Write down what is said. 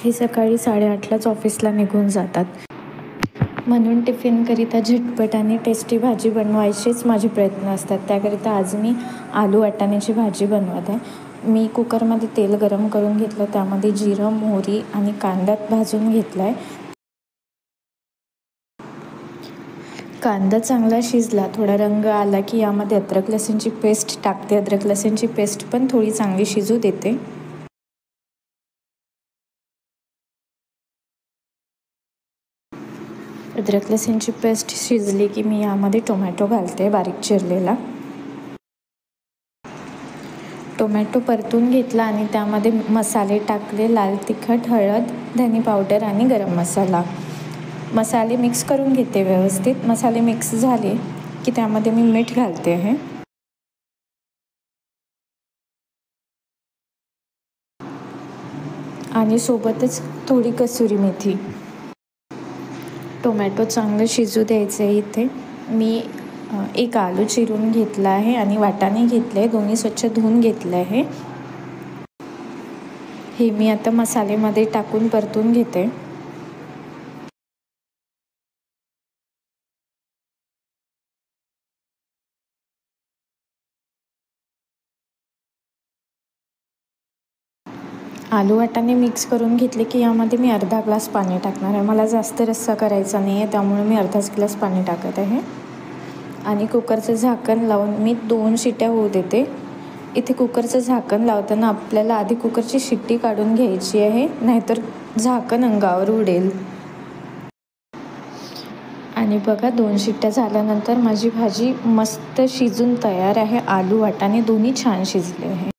हे सकाळी 8:30लाच ऑफिसला निघून जातात. म्हणून टिफिनकरिता झटपट आणि टेस्टी भाजी बनवायचेच माझे प्रयत्न असतात. त्याकरिता आज मी आलू वाटाण्याची भाजी बनवत आहे. मी कुकरमध्ये तेल गरम करून घेतलं, त्यामध्ये जिरं, मोहरी आणि कांदा भाजून घेतला आहे. कांदा चांगला शिजला, थोडा रंग आला की यामध्ये अद्रक लसूणची पेस्ट टाकते. अद्रक लसूणची पेस्ट पण थोडी चांगली शिजू देते. अद्रक लसूणची पेस्ट शिजली की मी यामध्ये टोमॅटो घालते, बारीक चिरलेला. टोमॅटो परतून घेतला आणि त्यामध्ये मसाले टाकले. लाल तिखट, हळद, धने पावडर आणि गरम मसाला. मसाले मिक्स करून घेते व्यवस्थित. मसाले मिक्स झाले की त्यामध्ये मी मीठ घालते आहे आणि सोबतच थोडी कसुरी मेथी. टोमॅटो चांगलं शिजू द्यायचं आहे. इथे मी एक आलू चिरून घेतला आहे आणि वाटाणे घेतले, दोन्ही स्वच्छ धुवून घेतले आहे. हे मी आता मसाल्यामध्ये टाकून परतून घेते. आलू वाटाणे मिक्स करून घेतले की यामध्ये मी अर्धा ग्लास पाणी टाकणार आहे. मला जास्त रस्सा करायचा नाही आहे, त्यामुळे मी अर्धाच ग्लास पाणी टाकत आहे आणि कुकरचं झाकण लावून मी 2 शिट्ट्या होऊ देते. इथे कुकरचं झाकण लावताना आपल्याला आधी कुकरची शिट्टी काढून घ्यायची आहे, नाहीतर झाकण अंगावर उडेल. आणि बघा, 2 शिट्ट्या झाल्यानंतर माझी भाजी मस्त शिजून तयार आहे. आलू वाटाणे दोन्ही छान शिजले आहे.